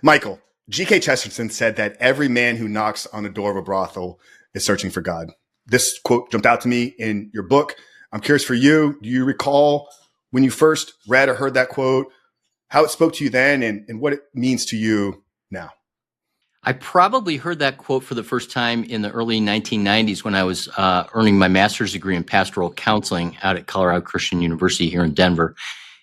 Michael, G.K. Chesterton said that every man who knocks on the door of a brothel is searching for God. This quote jumped out to me in your book. I'm curious for you. Do you recall when you first read or heard that quote, how it spoke to you then and what it means to you now? I probably heard that quote for the first time in the early 1990s when I was earning my master's degree in pastoral counseling out at Colorado Christian University here in Denver.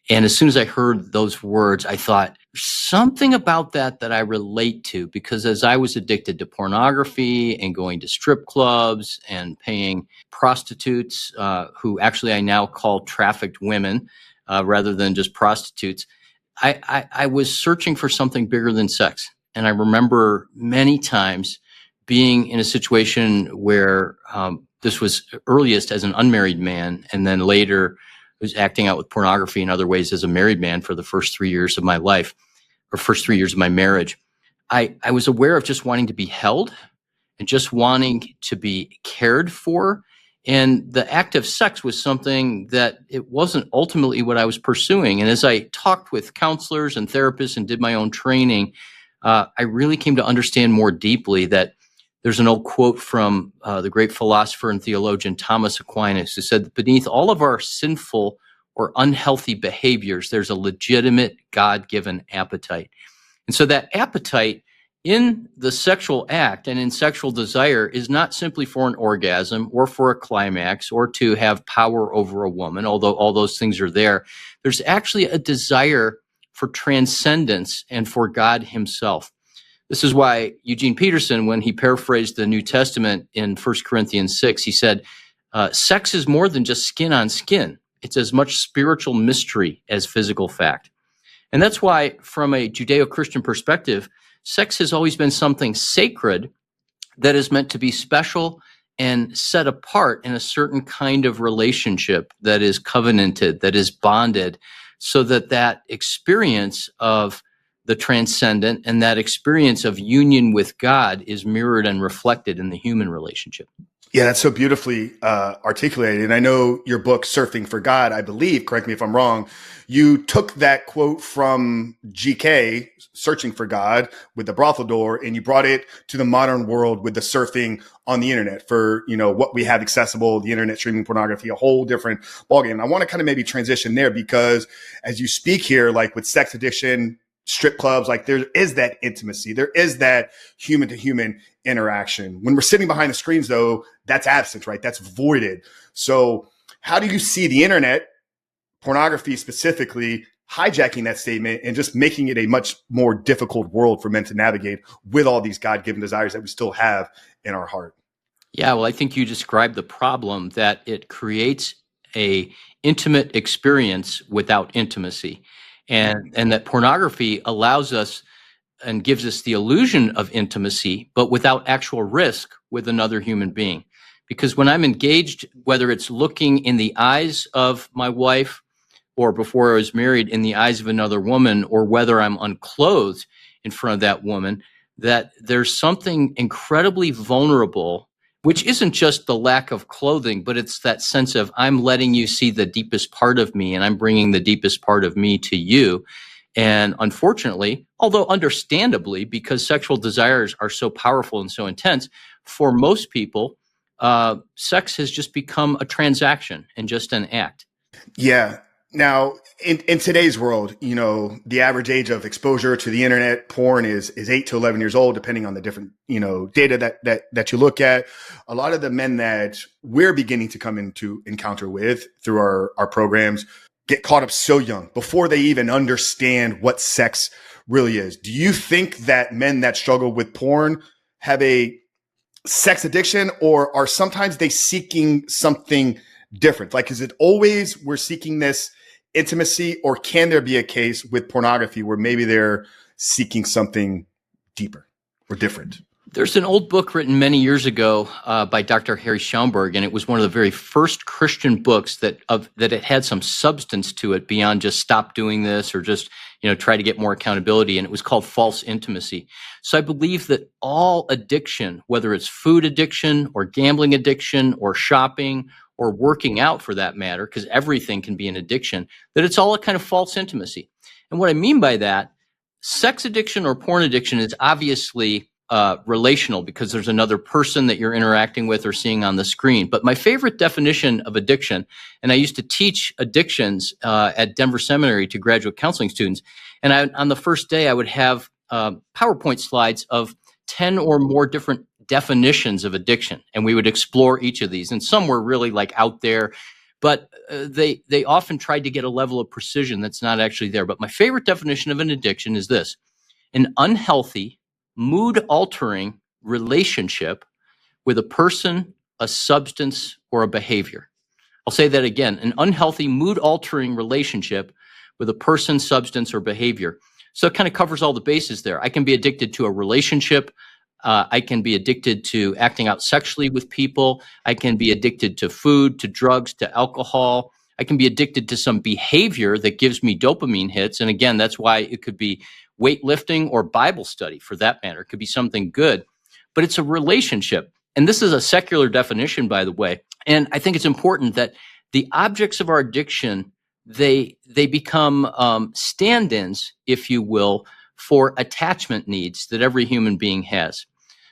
And as soon as I heard those words, I thought something about that I relate to, because as I was addicted to pornography and going to strip clubs and paying prostitutes, who actually I now call trafficked women rather than just prostitutes, I was searching for something bigger than sex. And I remember many times being in a situation where this was earliest as an unmarried man, and then later was acting out with pornography in other ways as a married man for the first 3 years of my life, or first 3 years of my marriage. I was aware of just wanting to be held and just wanting to be cared for. And the act of sex was something that it wasn't ultimately what I was pursuing. And as I talked with counselors and therapists and did my own training, I really came to understand more deeply that there's an old quote from the great philosopher and theologian Thomas Aquinas, who said that beneath all of our sinful or unhealthy behaviors, there's a legitimate God-given appetite. And so that appetite in the sexual act and in sexual desire is not simply for an orgasm or for a climax or to have power over a woman, although all those things are there. There's actually a desire for transcendence and for God himself. This is why Eugene Peterson, when he paraphrased the New Testament in 1 Corinthians 6, he said, sex is more than just skin on skin. It's as much spiritual mystery as physical fact. And that's why, from a Judeo-Christian perspective, sex has always been something sacred that is meant to be special and set apart in a certain kind of relationship that is covenanted, that is bonded, so that that experience of the transcendent and that experience of union with God is mirrored and reflected in the human relationship. Yeah, that's so beautifully articulated. And I know your book, Surfing for God, I believe, correct me if I'm wrong, you took that quote from GK, Searching for God, with the brothel door, and you brought it to the modern world with the surfing on the internet for, what we have accessible, the internet, streaming pornography, a whole different ballgame. And I want to kind of maybe transition there, because as you speak here, like with sex addiction, strip clubs, like there is that intimacy. There is that human to human interaction. When we're sitting behind the screens, though, that's absent, right? That's voided. So how do you see the internet, pornography specifically, hijacking that statement and just making it a much more difficult world for men to navigate with all these God-given desires that we still have in our heart? Yeah, well, I think you described the problem, that it creates a intimate experience without intimacy. And that pornography allows us and gives us the illusion of intimacy, but without actual risk with another human being. Because when I'm engaged, whether it's looking in the eyes of my wife, or before I was married, in the eyes of another woman, or whether I'm unclothed in front of that woman, that there's something incredibly vulnerable, which isn't just the lack of clothing, but it's that sense of I'm letting you see the deepest part of me, and I'm bringing the deepest part of me to you. And unfortunately, although understandably, because sexual desires are so powerful and so intense, for most people, sex has just become a transaction and just an act. Yeah. Now, in today's world, the average age of exposure to the internet, porn is 8 to 11 years old, depending on the different, data that you look at. A lot of the men that we're beginning to come into encounter with through our programs get caught up so young before they even understand what sex really is. Do you think that men that struggle with porn have a sex addiction, or are sometimes they seeking something different? Like, is it always we're seeking this intimacy, or can there be a case with pornography where maybe they're seeking something deeper or different? There's an old book written many years ago by Dr. Harry Schaumburg, and it was one of the very first Christian books that it had some substance to it beyond just stop doing this or just try to get more accountability. And it was called False Intimacy. So I believe that all addiction, whether it's food addiction or gambling addiction or shopping or working out for that matter, because everything can be an addiction, that it's all a kind of false intimacy. And what I mean by that, Sex addiction or porn addiction is obviously relational because there's another person that you're interacting with or seeing on the screen. But my favorite definition of addiction, and I used to teach addictions at Denver Seminary to graduate counseling students, and on the first day I would have PowerPoint slides of 10 or more different definitions of addiction, and we would explore each of these. And some were really like out there, but they often tried to get a level of precision that's not actually there. But my favorite definition of an addiction is this: an unhealthy, mood-altering relationship with a person, a substance, or a behavior. I'll say that again: an unhealthy, mood-altering relationship with a person, substance, or behavior. So it kind of covers all the bases there. I can be addicted to a relationship. I can be addicted to acting out sexually with people. I can be addicted to food, to drugs, to alcohol. I can be addicted to some behavior that gives me dopamine hits. And again, that's why it could be weightlifting or Bible study for that matter. It could be something good, but it's a relationship. And this is a secular definition, by the way. And I think it's important that the objects of our addiction, they become stand-ins, if you will, for attachment needs that every human being has.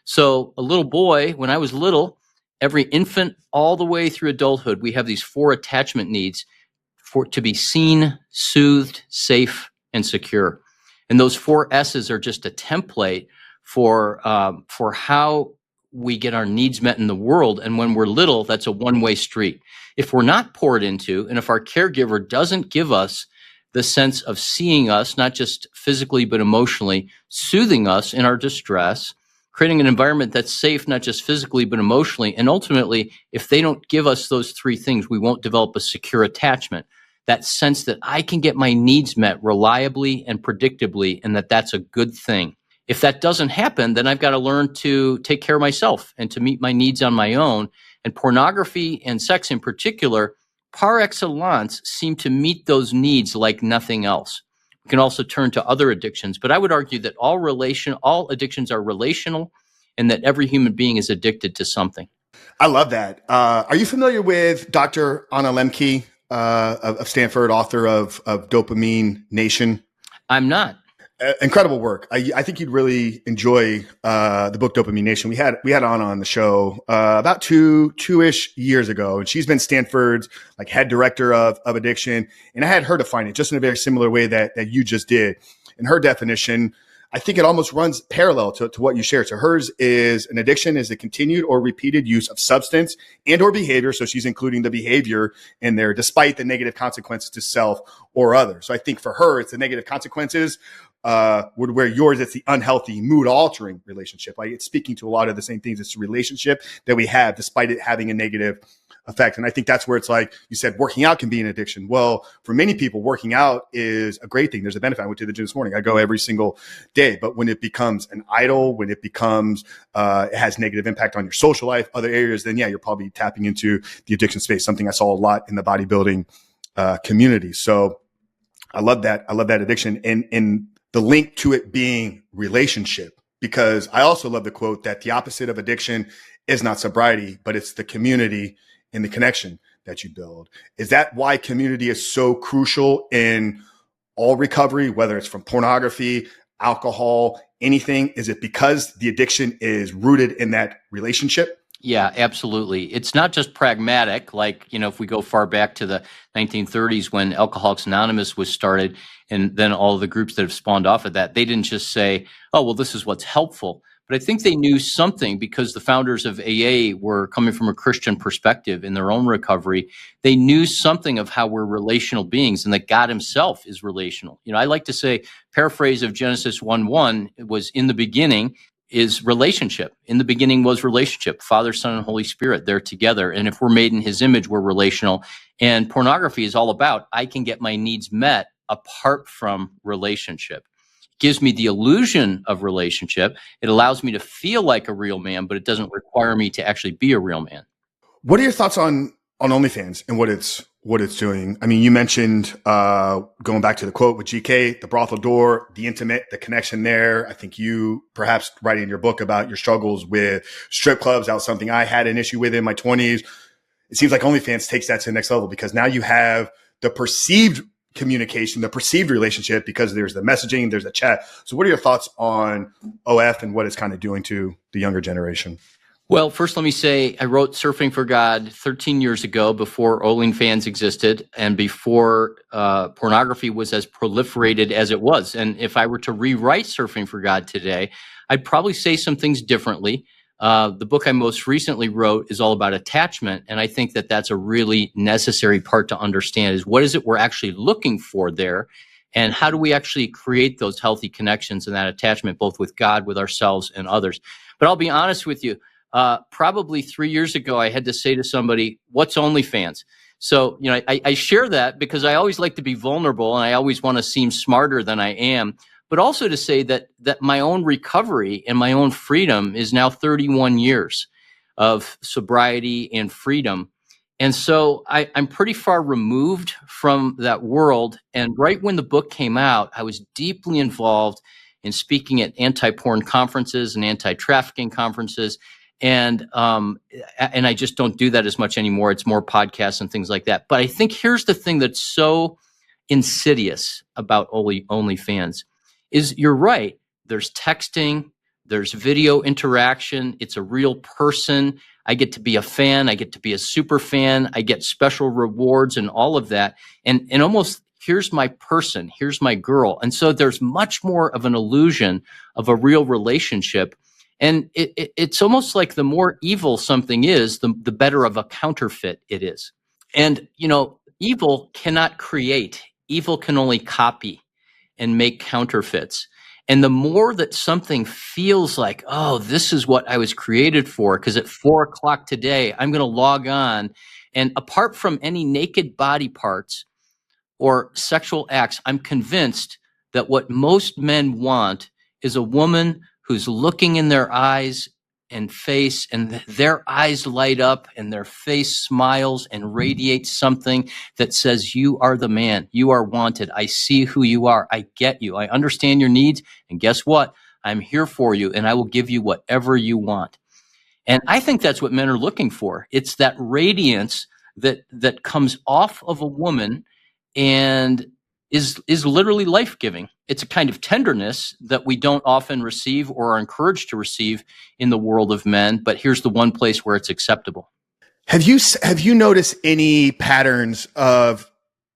So a little boy, when I was little, every infant all the way through adulthood, we have these 4 attachment needs to be seen, soothed, safe, and secure. And those 4 S's are just a template for how we get our needs met in the world. And when we're little, that's a one-way street. If we're not poured into, and if our caregiver doesn't give us the sense of seeing us, not just physically, but emotionally, soothing us in our distress, creating an environment that's safe, not just physically, but emotionally. And ultimately, if they don't give us those 3 things, we won't develop a secure attachment. That sense that I can get my needs met reliably and predictably, and that's a good thing. If that doesn't happen, then I've got to learn to take care of myself and to meet my needs on my own. And pornography and sex in particular, par excellence, seem to meet those needs like nothing else. We can also turn to other addictions, but I would argue that all addictions are relational, and that every human being is addicted to something. I love that. Are you familiar with Dr. Anna Lembke of Stanford, author of Dopamine Nation? I'm not. Incredible work. I think you'd really enjoy the book Dopamine Nation. We had Anna on the show about two-ish years ago, and she's been Stanford's like head director of addiction. And I had her define it just in a very similar way that you just did. In her definition, I think it almost runs parallel to what you shared. So hers is an addiction is the continued or repeated use of substance and or behavior. So she's including the behavior in there, despite the negative consequences to self or others. So I think for her, it's the negative consequences. Where yours, it's the unhealthy, mood-altering relationship. Like it's speaking to a lot of the same things. It's a relationship that we have, despite it having a negative effect. And I think that's where it's like you said, working out can be an addiction. Well, for many people, working out is a great thing. There's a benefit. I went to the gym this morning. I go every single day. But when it becomes an idol, when it becomes, it has negative impact on your social life, other areas, then yeah, you're probably tapping into the addiction space, something I saw a lot in the bodybuilding community. So I love that. I love that addiction. And the link to it being relationship, because I also love the quote that the opposite of addiction is not sobriety, but it's the community and the connection that you build. Is that why community is so crucial in all recovery, whether it's from pornography, alcohol, anything? Is it because the addiction is rooted in that relationship? Yeah, absolutely. It's not just pragmatic. Like, if we go far back to the 1930s when Alcoholics Anonymous was started, and then all of the groups that have spawned off of that, they didn't just say, oh, well, this is what's helpful. But I think they knew something because the founders of AA were coming from a Christian perspective in their own recovery. They knew something of how we're relational beings and that God himself is relational. I like to say, paraphrase of Genesis 1:1 was in the beginning is relationship. In the beginning was relationship, Father, Son, and Holy Spirit. They're together. And if we're made in his image, we're relational. And pornography is all about, I can get my needs met apart from relationship. It gives me the illusion of relationship. It allows me to feel like a real man, but it doesn't require me to actually be a real man. What are your thoughts on OnlyFans and what it's doing? I mean, you mentioned going back to the quote with GK, the brothel door, the intimate, the connection there. I think you perhaps writing in your book about your struggles with strip clubs. That was something I had an issue with in my 20s. It seems like OnlyFans takes that to the next level because now you have the perceived communication, the perceived relationship, because there's the messaging, there's the chat. So what are your thoughts on OF and what it's kind of doing to the younger generation? Well, first, let me say I wrote Surfing for God 13 years ago, before OnlyFans existed and before pornography was as proliferated as it was. And if I were to rewrite Surfing for God today, I'd probably say some things differently. The book I most recently wrote is all about attachment. And I think that that's a really necessary part to understand, is what is it we're actually looking for there? And how do we actually create those healthy connections and that attachment, both with God, with ourselves, and others? But I'll be honest with you. Probably 3 years ago, I had to say to somebody, what's OnlyFans? So, I share that because I always like to be vulnerable, and I always want to seem smarter than I am, but also to say that my own recovery and my own freedom is now 31 years of sobriety and freedom. And so I'm pretty far removed from that world. And right when the book came out, I was deeply involved in speaking at anti-porn conferences and anti-trafficking conferences. And I just don't do that as much anymore. It's more podcasts and things like that. But I think here's the thing that's so insidious about OnlyFans is, you're right. There's texting, there's video interaction. It's a real person. I get to be a fan. I get to be a super fan. I get special rewards and all of that. And almost, here's my person, here's my girl. And so there's much more of an illusion of a real relationship. And it's almost like the more evil something is, the better of a counterfeit it is. And, evil cannot create. Evil can only copy and make counterfeits. And the more that something feels like, oh, this is what I was created for, because at 4:00 today, I'm going to log on. And apart from any naked body parts or sexual acts, I'm convinced that what most men want is a woman who's looking in their eyes and face, and their eyes light up and their face smiles and radiates something that says, you are the man, you are wanted, I see who you are, I get you, I understand your needs, and guess what? I'm here for you, and I will give you whatever you want. And I think that's what men are looking for. It's that radiance that comes off of a woman and is literally life-giving. It's a kind of tenderness that we don't often receive or are encouraged to receive in the world of men, but here's the one place where it's acceptable. Have you noticed any patterns of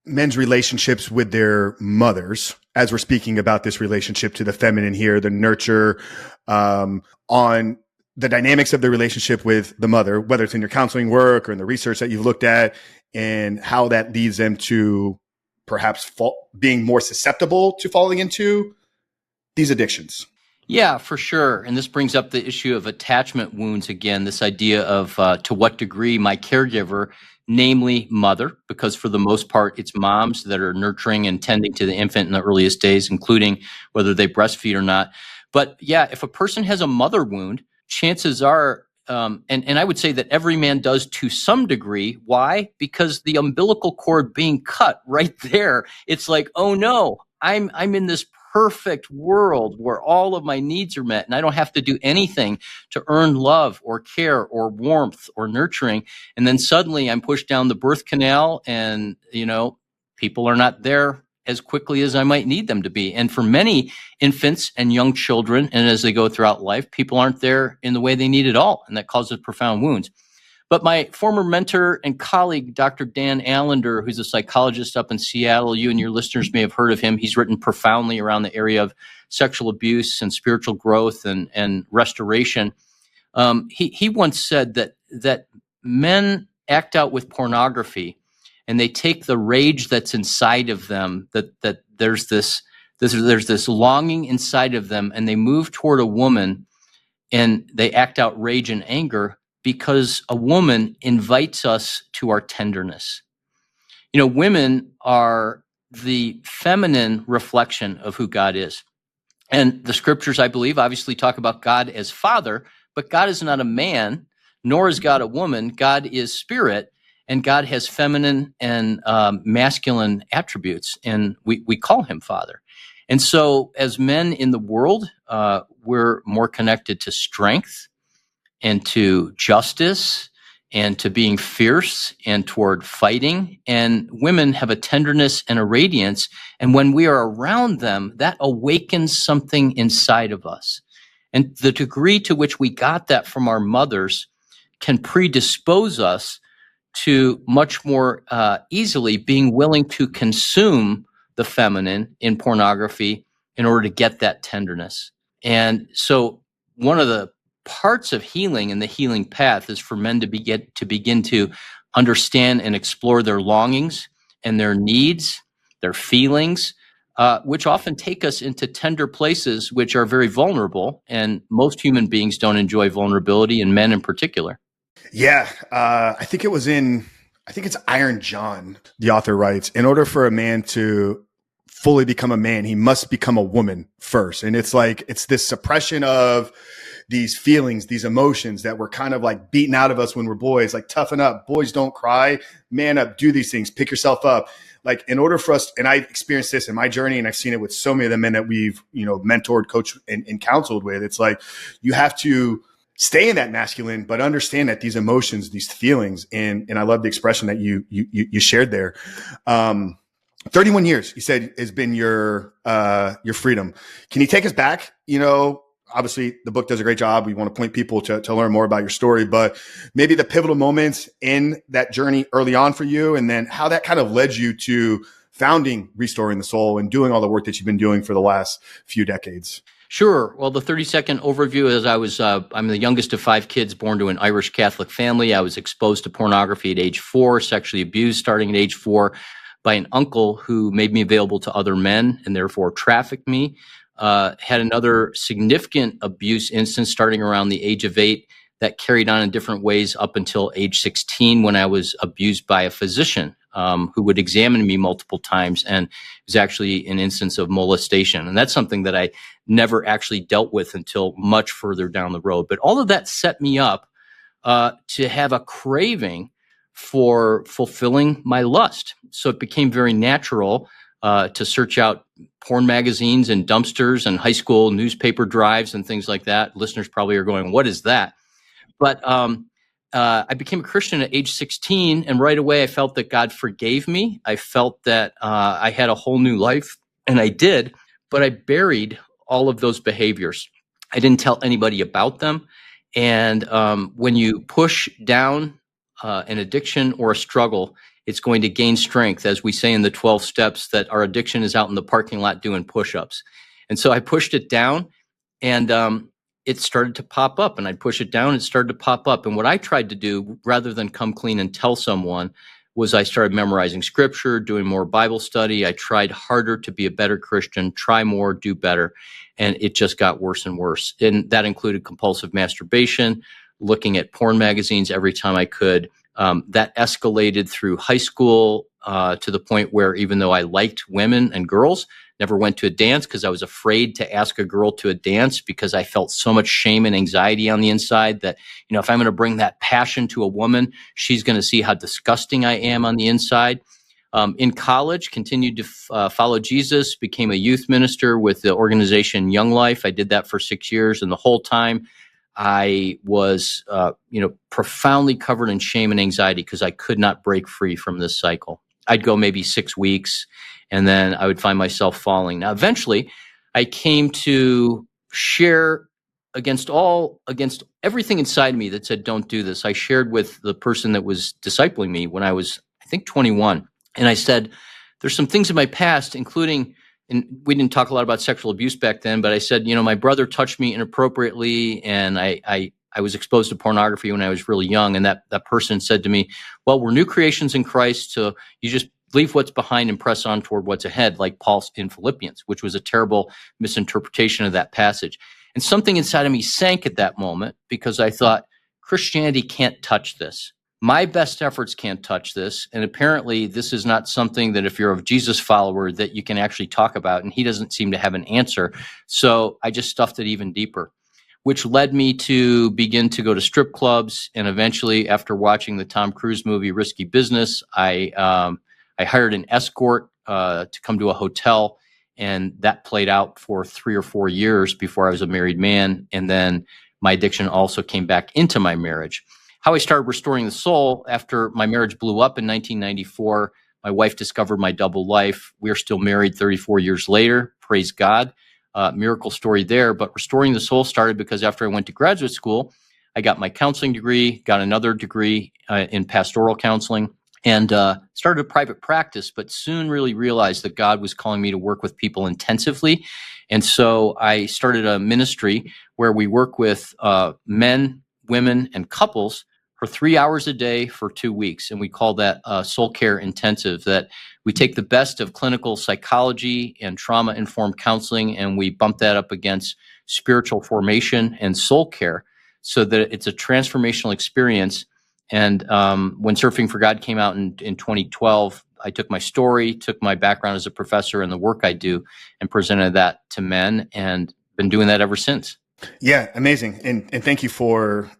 men's relationships with their mothers, as we're speaking about this relationship to the feminine here, the nurture, on the dynamics of the relationship with the mother, whether it's in your counseling work or in the research that you've looked at, and how that leads them to perhaps being more susceptible to falling into these addictions? Yeah, for sure. And this brings up the issue of attachment wounds again, this idea of to what degree my caregiver, namely mother, because for the most part, it's moms that are nurturing and tending to the infant in the earliest days, including whether they breastfeed or not. But yeah, if a person has a mother wound, chances are, and I would say that every man does to some degree. Why? Because the umbilical cord being cut right there, it's like, oh no, I'm in this perfect world where all of my needs are met and I don't have to do anything to earn love or care or warmth or nurturing. And then suddenly I'm pushed down the birth canal and, people are not there as quickly as I might need them to be. And for many infants and young children, and as they go throughout life, people aren't there in the way they need at all. And that causes profound wounds. But my former mentor and colleague, Dr. Dan Allender, who's a psychologist up in Seattle, you and your listeners may have heard of him. He's written profoundly around the area of sexual abuse and spiritual growth and restoration. He once said that men act out with pornography, and they take the rage that's inside of them, that there's this longing inside of them, and they move toward a woman, and they act out rage and anger because a woman invites us to our tenderness. Women are the feminine reflection of who God is. And the scriptures, I believe, obviously talk about God as Father, but God is not a man, nor is God a woman. God is spirit, and God has feminine and masculine attributes, and we call him Father. And so as men in the world, we're more connected to strength and to justice and to being fierce and toward fighting. And women have a tenderness and a radiance. And when we are around them, that awakens something inside of us. And the degree to which we got that from our mothers can predispose us to much more easily being willing to consume the feminine in pornography in order to get that tenderness. And so one of the parts of healing and the healing path is for men to begin to understand and explore their longings and their needs, their feelings, which often take us into tender places which are very vulnerable. And most human beings don't enjoy vulnerability, and men in particular. Yeah. I think it's Iron John. The author writes, in order for a man to fully become a man, he must become a woman first. And it's this suppression of these feelings, these emotions that were kind of like beaten out of us when we're boys, like toughen up, boys don't cry, man up, do these things, pick yourself up. Like in order for us, and I experienced this in my journey, and I've seen it with so many of the men that we've, mentored, coached, and counseled with. It's like, you have to stay in that masculine, but understand that these emotions, these feelings, and I love the expression that you shared there. 31 years, you said, has been your freedom. Can you take us back? Obviously the book does a great job. We want to point people to learn more about your story, but maybe the pivotal moments in that journey early on for you, and then how that kind of led you to founding Restoring the Soul and doing all the work that you've been doing for the last few decades. Sure. Well, the 30-second overview is I'm the youngest of 5 kids born to an Irish Catholic family. I was exposed to pornography at age 4, sexually abused starting at age 4 by an uncle who made me available to other men and therefore trafficked me. Had another significant abuse instance starting around the age of 8 that carried on in different ways up until age 16 when I was abused by a physician who would examine me multiple times, and it was actually an instance of molestation. And that's something that I never actually dealt with until much further down the road. But all of that set me up to have a craving for fulfilling my lust. So it became very natural to search out porn magazines and dumpsters and high school newspaper drives and things like that. Listeners probably are going, what is that? But I became a Christian at age 16, and right away I felt that God forgave me. I felt that I had a whole new life, and I did, but I buried all of those behaviors. I didn't tell anybody about them. And when you push down an addiction or a struggle, it's going to gain strength. As we say in the 12 steps, that our addiction is out in the parking lot doing push-ups. And so I pushed it down, and it started to pop up, and I'd push it down, and it started to pop up. And what I tried to do, rather than come clean and tell someone, was I started memorizing scripture, doing more Bible study. I tried harder to be a better Christian, try more, do better. And it just got worse and worse. And that included compulsive masturbation, looking at porn magazines every time I could. That escalated through high school to the point where, even though I liked women and girls, never went to a dance because I was afraid to ask a girl to a dance because I felt so much shame and anxiety on the inside that, if I'm going to bring that passion to a woman, she's going to see how disgusting I am on the inside. In college, continued to follow Jesus, became a youth minister with the organization Young Life. I did that for 6 years, and the whole time I was, profoundly covered in shame and anxiety because I could not break free from this cycle. I'd go maybe 6 weeks, and then I would find myself falling. Now, eventually, I came to share against everything inside me that said, don't do this. I shared with the person that was discipling me when I was, I think, 21. And I said, there's some things in my past, including, and we didn't talk a lot about sexual abuse back then, but I said, my brother touched me inappropriately, and I was exposed to pornography when I was really young. And that person said to me, well, we're new creations in Christ, so you just leave what's behind and press on toward what's ahead, like Paul in Philippians, which was a terrible misinterpretation of that passage. And something inside of me sank at that moment because I thought, Christianity can't touch this. My best efforts can't touch this. And apparently this is not something that, if you're a Jesus follower, that you can actually talk about. And he doesn't seem to have an answer. So I just stuffed it even deeper, which led me to begin to go to strip clubs. And eventually, after watching the Tom Cruise movie Risky Business, I hired an escort to come to a hotel. And that played out for 3 or 4 years before I was a married man. And then my addiction also came back into my marriage. how I started restoring the soul after my marriage blew up in 1994. My wife discovered my double life. We are still married 34 years later. Praise God. Miracle story there. But restoring the soul started because after I went to graduate school, I got my counseling degree, got another degree in pastoral counseling, and started a private practice, but soon really realized that God was calling me to work with people intensively. And so I started a ministry where we work with men, women, and couples for 3 hours a day for 2 weeks. And we call that soul care intensive, that we take the best of clinical psychology and trauma-informed counseling, and we bump that up against spiritual formation and soul care so that it's a transformational experience. And when Surfing for God came out in 2012, I took my story, took my background as a professor and the work I do, and presented that to men, and been doing that ever since. Yeah, amazing. And thank you for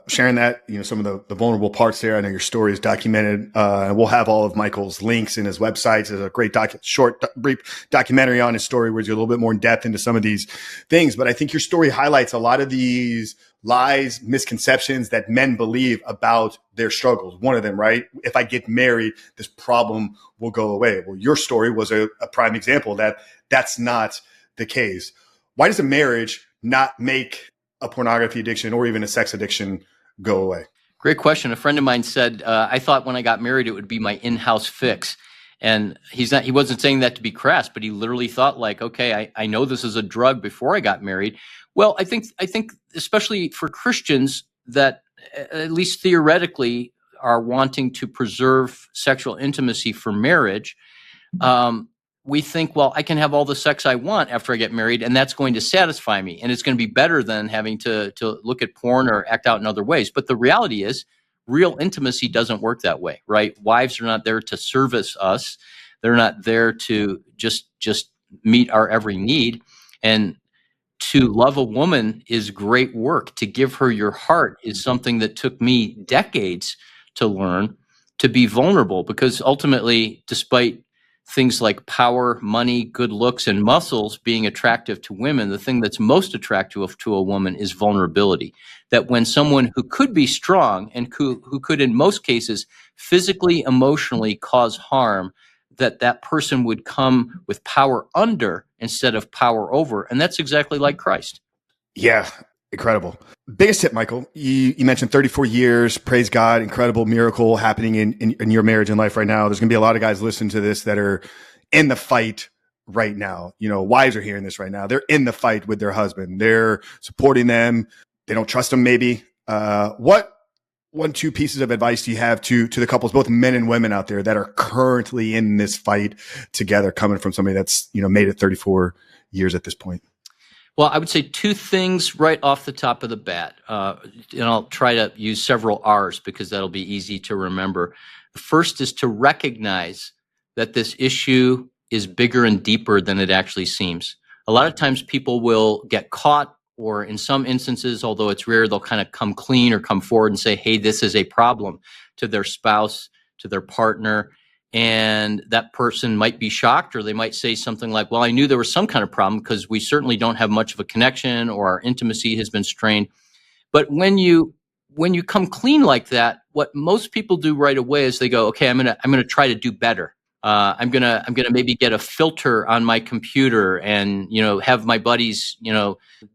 sharing that, some of the vulnerable parts there. I know your story is documented. And we'll have all of Michael's links in his websites. There's a great brief documentary on his story where he's a little bit more in depth into some of these things. But I think your story highlights a lot of these lies, misconceptions that men believe about their struggles. One of them, right? If I get married, this problem will go away. Well, your story was a prime example that that's not the case. Why does a marriage not make a pornography addiction or even a sex addiction go away? Great question. A friend of mine said, I thought when I got married, it would be my in-house fix. And he wasn't saying that to be crass, but he literally thought like, okay, I know this is a drug before I got married. Well, I think especially for Christians that at least theoretically are wanting to preserve sexual intimacy for marriage, we think, well, I can have all the sex I want after I get married, and that's going to satisfy me. And it's going to be better than having to look at porn or act out in other ways. But the reality is, real intimacy doesn't work that way, right? Wives are not there to service us. They're not there to just meet our every need. And to love a woman is great work. To give her your heart is something that took me decades to learn, to be vulnerable, because ultimately, despite things like power, money, good looks, and muscles being attractive to women, the thing that's most attractive to a woman is vulnerability. That when someone who could be strong and who could in most cases physically, emotionally cause harm, that person would come with power under instead of power over. And that's exactly like Christ. Yeah, incredible. Biggest tip, Michael. You mentioned 34 years, praise God, incredible miracle happening in your marriage and life right now. There's going to be a lot of guys listening to this that are in the fight right now. Wives are hearing this right now. They're in the fight with their husband. They're supporting them. They don't trust them maybe. What 1-2 pieces of advice do you have to the couples, both men and women out there that are currently in this fight together, coming from somebody that's, made it 34 years at this point? Well, I would say 2 things right off the top of the bat. And I'll try to use several R's because that'll be easy to remember. The first is to recognize that this issue is bigger and deeper than it actually seems. A lot of times people will get caught, or in some instances, although it's rare, they'll kind of come clean or come forward and say, hey, this is a problem to their spouse, to their partner. And that person might be shocked, or they might say something like, well, I knew there was some kind of problem because we certainly don't have much of a connection, or our intimacy has been strained. But when you come clean like that, what most people do right away is they go, okay, I'm gonna try to do better. I'm gonna maybe get a filter on my computer and have my buddies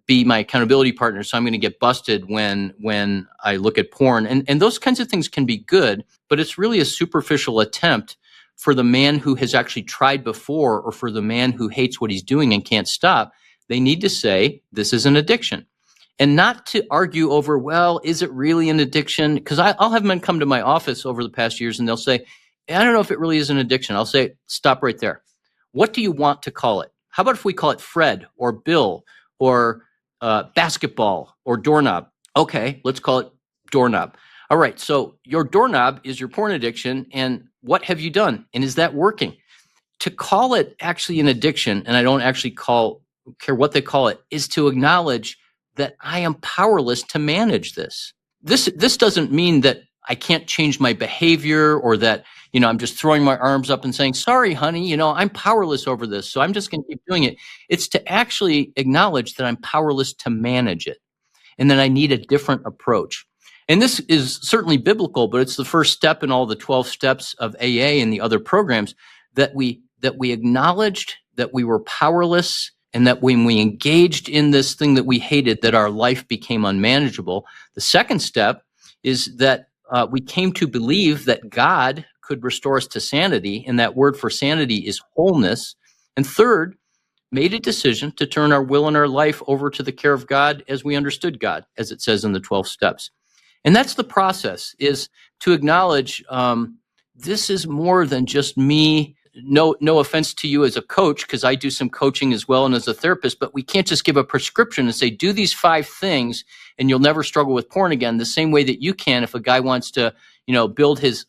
be my accountability partner. So I'm gonna get busted when I look at porn, and those kinds of things can be good, but it's really a superficial attempt for the man who has actually tried before, or for the man who hates what he's doing and can't stop. They need to say this is an addiction, and not to argue over, well, is it really an addiction? Because I'll have men come to my office over the past years and they'll say, I don't know if it really is an addiction. I'll say, stop right there. What do you want to call it? How about if we call it Fred or Bill or basketball or doorknob? Okay, let's call it doorknob. All right, so your doorknob is your porn addiction, and what have you done? And is that working? To call it actually an addiction, and I don't actually care what they call it, is to acknowledge that I am powerless to manage this. This doesn't mean that I can't change my behavior, or that, I'm just throwing my arms up and saying, sorry, honey, I'm powerless over this, so I'm just going to keep doing it. It's to actually acknowledge that I'm powerless to manage it, and that I need a different approach. And this is certainly biblical, but it's the first step in all the 12 steps of AA and the other programs that we acknowledged that we were powerless, and that when we engaged in this thing that we hated, that our life became unmanageable. The second step is that we came to believe that God could restore us to sanity, and that word for sanity is wholeness. And third, made a decision to turn our will and our life over to the care of God as we understood God, as it says in the 12 steps. And that's the process, is to acknowledge this is more than just me. No offense to you as a coach, because I do some coaching as well and as a therapist, but we can't just give a prescription and say, do these 5 things and you'll never struggle with porn again, the same way that you can if a guy wants to, build his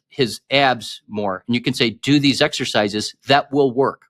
abs more. And you can say, do these exercises, that will work.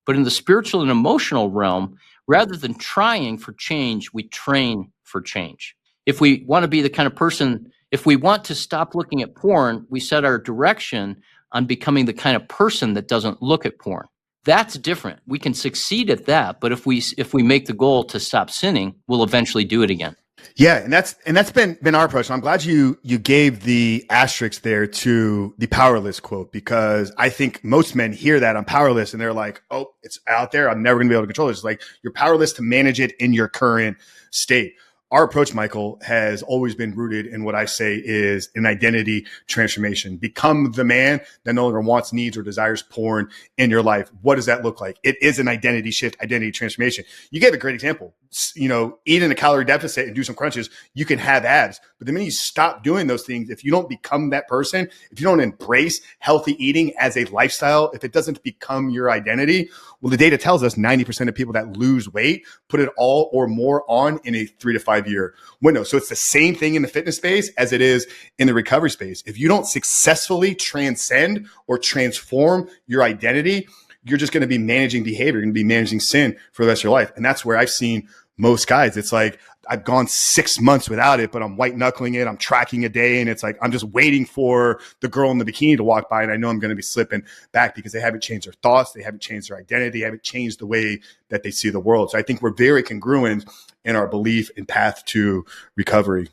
But in the spiritual and emotional realm, rather than trying for change, we train for change. If we want to be the kind of person, if we want to stop looking at porn, we set our direction on becoming the kind of person that doesn't look at porn. That's different. We can succeed at that, but if we make the goal to stop sinning, we'll eventually do it again. Yeah, and that's been our approach. So I'm glad you gave the asterisk there to the powerless quote, because I think most men hear that I'm powerless and they're like, oh, it's out there, I'm never gonna be able to control it. It's like, you're powerless to manage it in your current state. Our approach, Michael, has always been rooted in what I say is an identity transformation. Become the man that no longer wants, needs, or desires porn in your life. What does that look like? It is an identity shift, identity transformation. You gave a great example. Eat in a calorie deficit and do some crunches, you can have abs. But the minute you stop doing those things, if you don't become that person, if you don't embrace healthy eating as a lifestyle, if it doesn't become your identity, well, the data tells us 90% of people that lose weight put it all or more on in a 3 to 5 year window. So it's the same thing in the fitness space as it is in the recovery space. If you don't successfully transcend or transform your identity, you're just going to be managing behavior. You're going to be managing sin for the rest of your life. And that's where I've seen most guys. It's like, I've gone 6 months without it, but I'm white knuckling it. I'm tracking a day. And it's like, I'm just waiting for the girl in the bikini to walk by. And I know I'm going to be slipping back because they haven't changed their thoughts. They haven't changed their identity. They haven't changed the way that they see the world. So I think we're very congruent in our belief and path to recovery.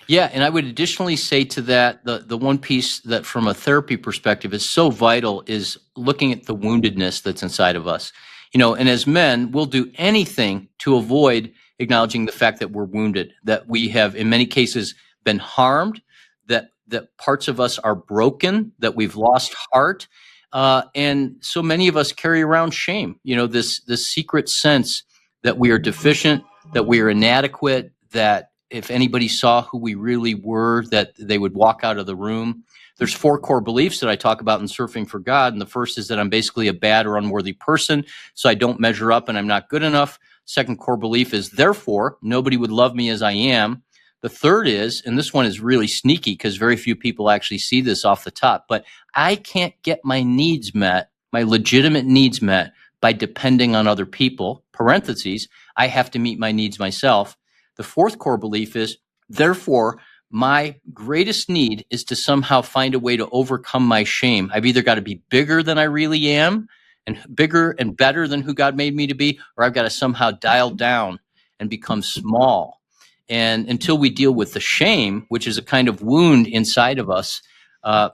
Yeah, and I would additionally say to that, the one piece that from a therapy perspective is so vital is looking at the woundedness that's inside of us. And as men, we'll do anything to avoid acknowledging the fact that we're wounded, that we have, in many cases, been harmed, that parts of us are broken, that we've lost heart. And so many of us carry around shame, this secret sense that we are deficient, that we are inadequate, that if anybody saw who we really were, that they would walk out of the room. There's 4 core beliefs that I talk about in Surfing for God. And the first is that I'm basically a bad or unworthy person, so I don't measure up and I'm not good enough. Second core belief is, therefore, nobody would love me as I am. The third is, and this one is really sneaky because very few people actually see this off the top, but I can't get my needs met, my legitimate needs met, by depending on other people. Parentheses, I have to meet my needs myself. The fourth core belief is, therefore, my greatest need is to somehow find a way to overcome my shame. I've either got to be bigger than I really am and bigger and better than who God made me to be, or I've got to somehow dial down and become small. And until we deal with the shame, which is a kind of wound inside of us,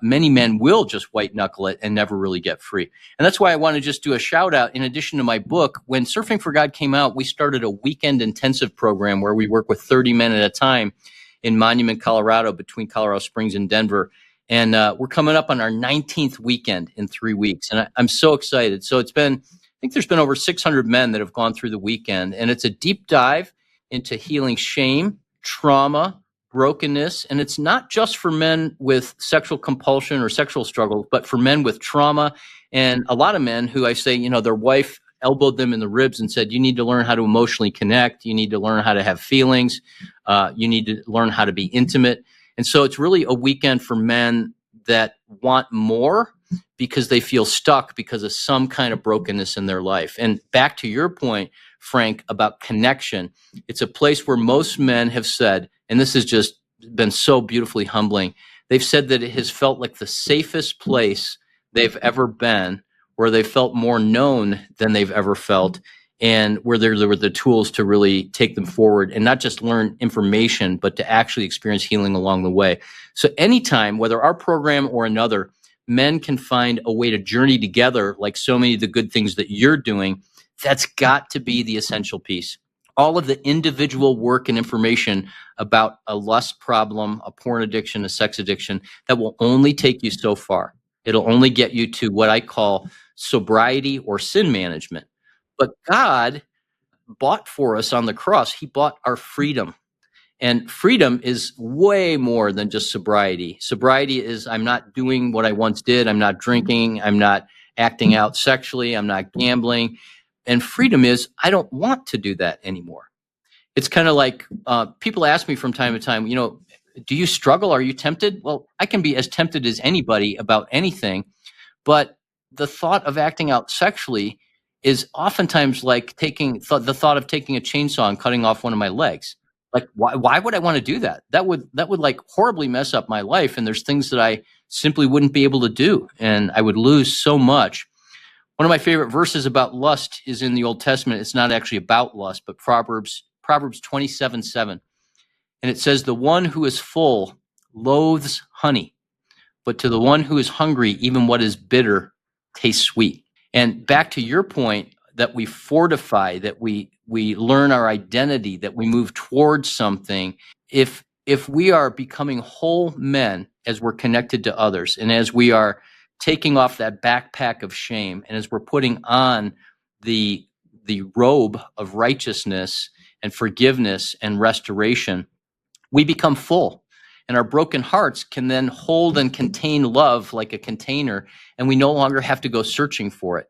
many men will just white knuckle it and never really get free. And that's why I want to just do a shout out. In addition to my book, when Surfing for God came out, we started a weekend intensive program where we work with 30 men at a time in Monument, Colorado, between Colorado Springs and Denver. And we're coming up on our 19th weekend in 3 weeks. And I'm so excited. So I think there's been over 600 men that have gone through the weekend. And it's a deep dive into healing shame, trauma, brokenness. And it's not just for men with sexual compulsion or sexual struggles, but for men with trauma. And a lot of men who I say, their wife elbowed them in the ribs and said, you need to learn how to emotionally connect. You need to learn how to have feelings. You need to learn how to be intimate. And so it's really a weekend for men that want more because they feel stuck because of some kind of brokenness in their life. And back to your point, Frank, about connection, it's a place where most men have said, and this has just been so beautifully humbling, they've said that it has felt like the safest place they've ever been, where they felt more known than they've ever felt. and where there were the tools to really take them forward and not just learn information, but to actually experience healing along the way. So anytime, whether our program or another, men can find a way to journey together, like so many of the good things that you're doing, that's got to be the essential piece. All of the individual work and information about a lust problem, a porn addiction, a sex addiction, that will only take you so far. It'll only get you to what I call sobriety or sin management. But God bought for us on the cross. He bought our freedom. And freedom is way more than just sobriety. Sobriety is I'm not doing what I once did. I'm not drinking. I'm not acting out sexually. I'm not gambling. And freedom is I don't want to do that anymore. It's kind of like people ask me from time to time, do you struggle? Are you tempted? Well, I can be as tempted as anybody about anything. But the thought of acting out sexually is oftentimes like the thought of taking a chainsaw and cutting off one of my legs. Like, why would I want to do that? That would like horribly mess up my life. And there's things that I simply wouldn't be able to do. And I would lose so much. One of my favorite verses about lust is in the Old Testament. It's not actually about lust, but Proverbs 27:7. And it says, the one who is full loathes honey, but to the one who is hungry, even what is bitter tastes sweet. And back to your point that we fortify, that we learn our identity, that we move towards something. If we are becoming whole men as we're connected to others, and as we are taking off that backpack of shame, and as we're putting on the robe of righteousness and forgiveness and restoration, we become full. And our broken hearts can then hold and contain love like a container, and we no longer have to go searching for it.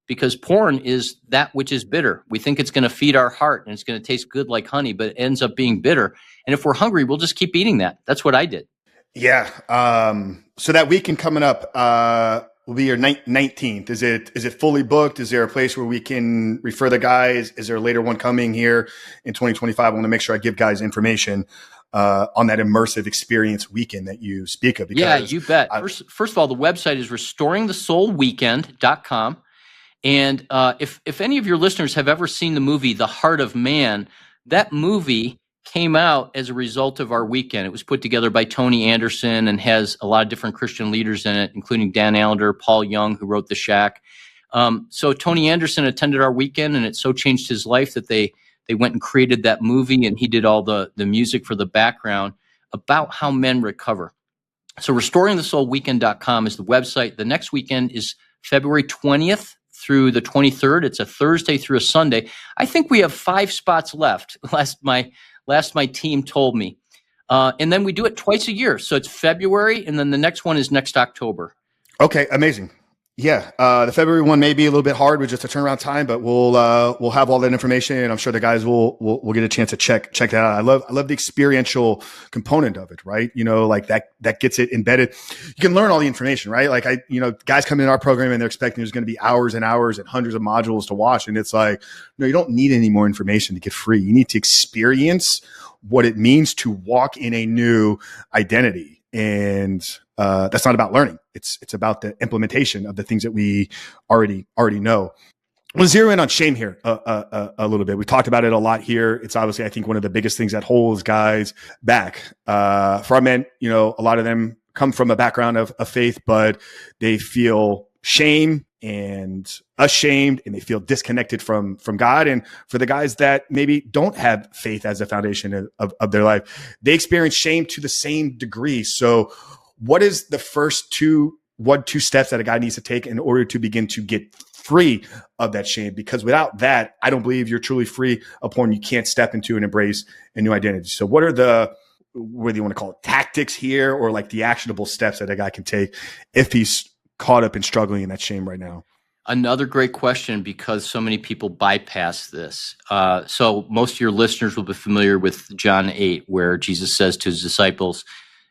Because porn is that which is bitter. We think it's going to feed our heart and it's going to taste good like honey, but it ends up being bitter. And if we're hungry, we'll just keep eating that. That's what I did. Yeah. So that weekend coming up will be your 19th. Is it fully booked? Is there a place where we can refer the guys? Is there a later one coming here in 2025? I want to make sure I give guys information on that immersive experience weekend that you speak of. Because yeah, you bet. First of all, the website is restoringthesoulweekend.com. And if any of your listeners have ever seen the movie The Heart of Man, that movie came out as a result of our weekend. It was put together by Tony Anderson and has a lot of different Christian leaders in it, including Dan Allender, Paul Young, who wrote The Shack. So Tony Anderson attended our weekend, and it so changed his life that they went and created that movie, and he did all the music for the background about how men recover. So restoringthesoulweekend.com is the website. The next weekend is February 20th through the 23rd. It's a Thursday through a Sunday. I think we have 5 spots left. Last my team told me. And then we do it twice a year. So it's February, and then the next one is next October. Okay, amazing. Yeah, the February one may be a little bit hard with just a turnaround time, but we'll have all that information, and I'm sure the guys will get a chance to check that out. I love the experiential component of it, right? Like that gets it embedded. You can learn all the information, right? Like guys come in our program and they're expecting there's going to be hours and hours and hundreds of modules to watch, and it's like, no, you don't need any more information to get free. You need to experience what it means to walk in a new identity, and that's not about learning. It's about the implementation of the things that we already know. We'll zero in on shame here a little bit. We talked about it a lot here. It's obviously, I think, one of the biggest things that holds guys back. For our men, a lot of them come from a background of faith, but they feel shame and ashamed, and they feel disconnected from God. And for the guys that maybe don't have faith as a foundation of their life, they experience shame to the same degree. So what is the first two steps that a guy needs to take in order to begin to get free of that shame? Because without that, I don't believe you're truly free upon you can't step into and embrace a new identity. So what are whether you want to call it tactics here, or like the actionable steps that a guy can take if he's caught up in struggling in that shame right now? Another great question, because so many people bypass this. So most of your listeners will be familiar with John 8, where Jesus says to his disciples,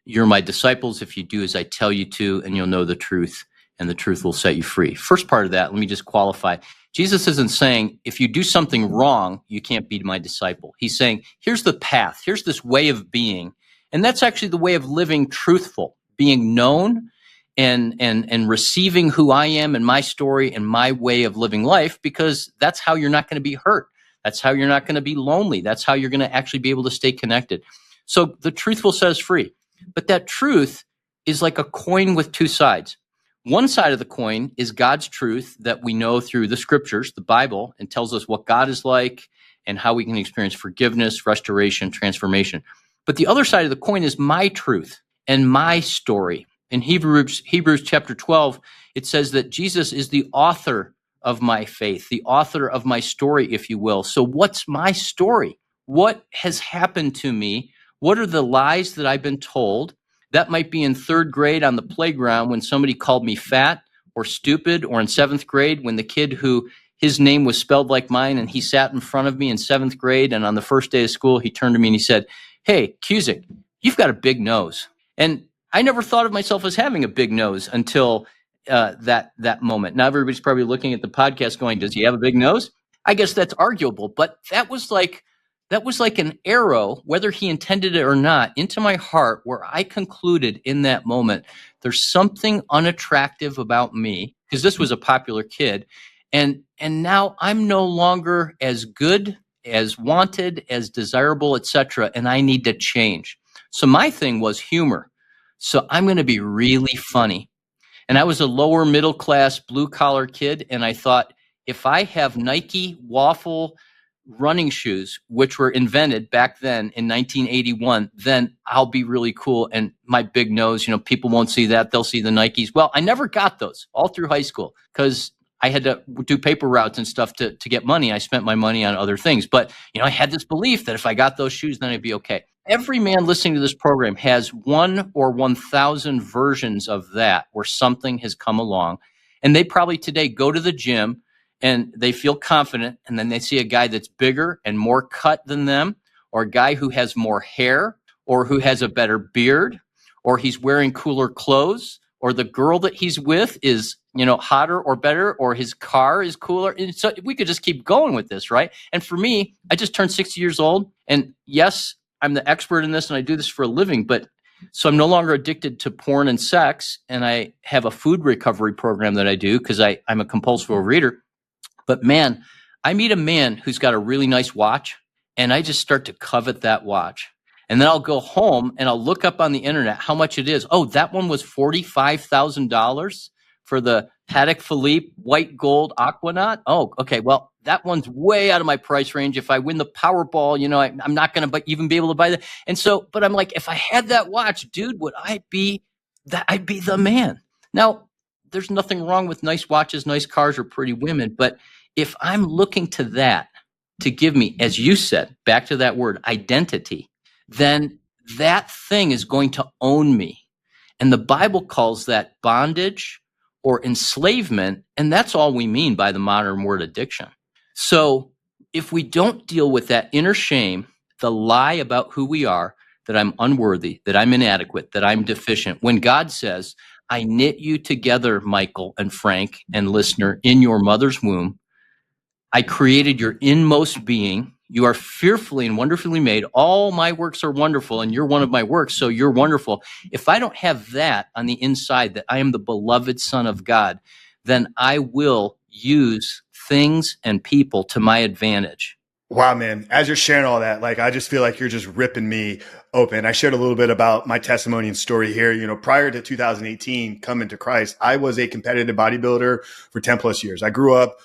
"You're my disciples if you do as I tell you to, and you'll know the truth, and the truth will set you free." First part of that, let me just qualify. Jesus isn't saying, if you do something wrong, you can't be my disciple. He's saying, here's the path. Here's this way of being. And that's actually the way of living truthful, being known, and receiving who I am and my story and my way of living life, because that's how you're not going to be hurt. That's how you're not going to be lonely. That's how you're going to actually be able to stay connected. So the truth will set us free. But that truth is like a coin with two sides. One side of the coin is God's truth that we know through the scriptures, the Bible, and tells us what God is like and how we can experience forgiveness, restoration, transformation. But the other side of the coin is my truth and my story. In Hebrews chapter 12, it says that Jesus is the author of my faith, the author of my story, if you will. So what's my story? What has happened to me? What are the lies that I've been told? That might be in third grade on the playground when somebody called me fat or stupid, or in seventh grade when the kid who his name was spelled like mine and he sat in front of me in seventh grade, and on the first day of school, he turned to me and he said, "Hey, Cusick, you've got a big nose." And I never thought of myself as having a big nose until that moment. Now everybody's probably looking at the podcast going, "Does he have a big nose?" I guess that's arguable, but that was like an arrow, whether he intended it or not, into my heart, where I concluded in that moment, there's something unattractive about me, because this was a popular kid, and now I'm no longer as good, as wanted, as desirable, etc., and I need to change. So my thing was humor. So I'm going to be really funny. And I was a lower middle class blue collar kid. And I thought, if I have Nike waffle running shoes, which were invented back then in 1981, then I'll be really cool. And my big nose, people won't see that. They'll see the Nikes. Well, I never got those all through high school because I had to do paper routes and stuff to get money. I spent my money on other things. But, I had this belief that if I got those shoes, then I'd be okay. Every man listening to this program has 1 or 1,000 versions of that where something has come along. And they probably today go to the gym and they feel confident. And then they see a guy that's bigger and more cut than them, or a guy who has more hair, or who has a better beard, or he's wearing cooler clothes, or the girl that he's with is, hotter or better, or his car is cooler. And so we could just keep going with this, right? And for me, I just turned 60 years old. And yes, I'm the expert in this and I do this for a living, but so I'm no longer addicted to porn and sex. And I have a food recovery program that I do because I'm a compulsive overeater. But man, I meet a man who's got a really nice watch and I just start to covet that watch. And then I'll go home and I'll look up on the internet how much it is. Oh, that one was $45,000 for the Patek Philippe white gold Aquanaut. Oh, okay. Well, that one's way out of my price range. If I win the Powerball, I'm not going to even be able to buy that. And so, but I'm like, if I had that watch, dude, would I be that? I'd be the man. Now, there's nothing wrong with nice watches, nice cars, or pretty women. But if I'm looking to that to give me, as you said, back to that word, identity, then that thing is going to own me. And the Bible calls that bondage or enslavement. And that's all we mean by the modern word addiction. So if we don't deal with that inner shame, the lie about who we are, that I'm unworthy, that I'm inadequate, that I'm deficient, when God says, "I knit you together, Michael and Frank and listener, in your mother's womb. I created your inmost being. You are fearfully and wonderfully made. All my works are wonderful, and you're one of my works, so you're wonderful." If I don't have that on the inside, that I am the beloved Son of God, then I will use things and people to my advantage. Wow, man. As you're sharing all that, I just feel like you're just ripping me open. I shared a little bit about my testimony and story here. Prior to 2018 coming to Christ, I was a competitive bodybuilder for 10 plus years. I grew up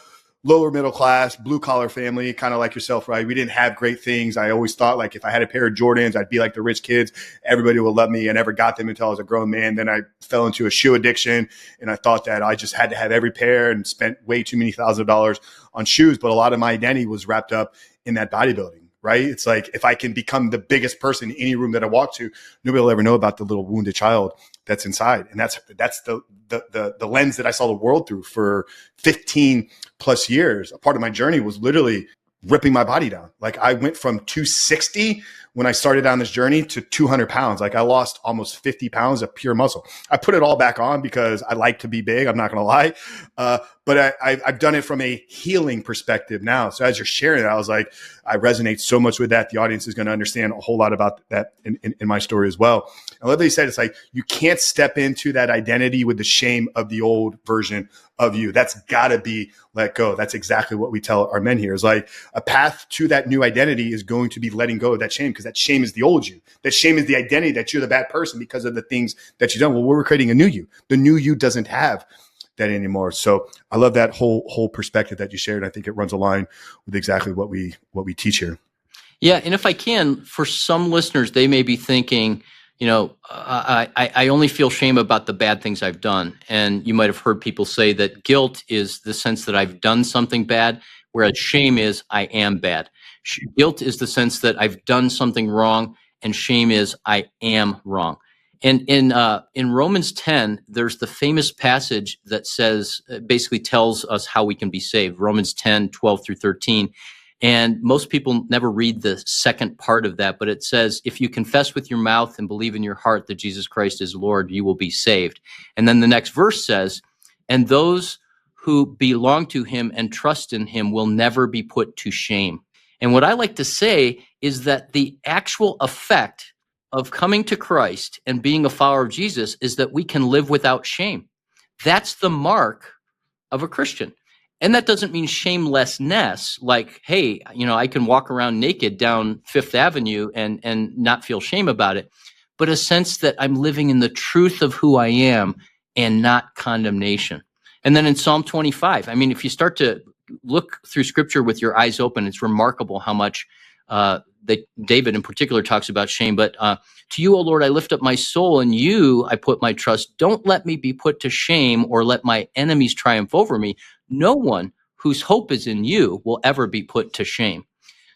lower middle class, blue collar family, kind of like yourself, right? We didn't have great things. I always thought if I had a pair of Jordans, I'd be like the rich kids. Everybody would love me. I never got them until I was a grown man. Then I fell into a shoe addiction and I thought that I just had to have every pair and spent way too many thousands of dollars on shoes. But a lot of my identity was wrapped up in that bodybuilding, right? It's like, if I can become the biggest person in any room that I walk to, nobody will ever know about the little wounded child that's inside. And that's the lens that I saw the world through for 15 plus years. A part of my journey was literally ripping my body down. I went from 260 when I started on this journey to 200 pounds. Like I lost almost 50 pounds of pure muscle. I put it all back on because I like to be big. I'm not going to lie. But I've done it from a healing perspective now. So as you're sharing it, I was like, I resonate so much with that. The audience is going to understand a whole lot about that in my story as well. I love that you said, it's like, you can't step into that identity with the shame of the old version of you. That's got to be let go. That's exactly what we tell our men here, is like a path to that new identity is going to be letting go of that shame, because that shame is the old you. That shame is the identity that you're the bad person because of the things that you've done. Well, we're creating a new you. The new you doesn't have that anymore. So I love that whole perspective that you shared. I think it runs a line with exactly what we teach here. Yeah. And if I can, for some listeners, they may be thinking, I only feel shame about the bad things I've done. And you might have heard people say that guilt is the sense that I've done something bad, whereas shame is I am bad. Guilt is the sense that I've done something wrong, and shame is I am wrong. And in Romans 10, there's the famous passage that says, basically tells us how we can be saved. Romans 10, 12 through 13. And most people never read the second part of that, but it says, if you confess with your mouth and believe in your heart that Jesus Christ is Lord, you will be saved. And then the next verse says, and those who belong to him and trust in him will never be put to shame. And what I like to say is that the actual effect of coming to Christ and being a follower of Jesus is that we can live without shame. That's the mark of a Christian. And that doesn't mean shamelessness, like, hey, I can walk around naked down Fifth Avenue and not feel shame about it, but a sense that I'm living in the truth of who I am and not condemnation. And then in Psalm 25, if you start to look through scripture with your eyes open, it's remarkable how much David in particular talks about shame. But to you, O Lord, I lift up my soul, and you I put my trust. Don't let me be put to shame or let my enemies triumph over me. No one whose hope is in you will ever be put to shame.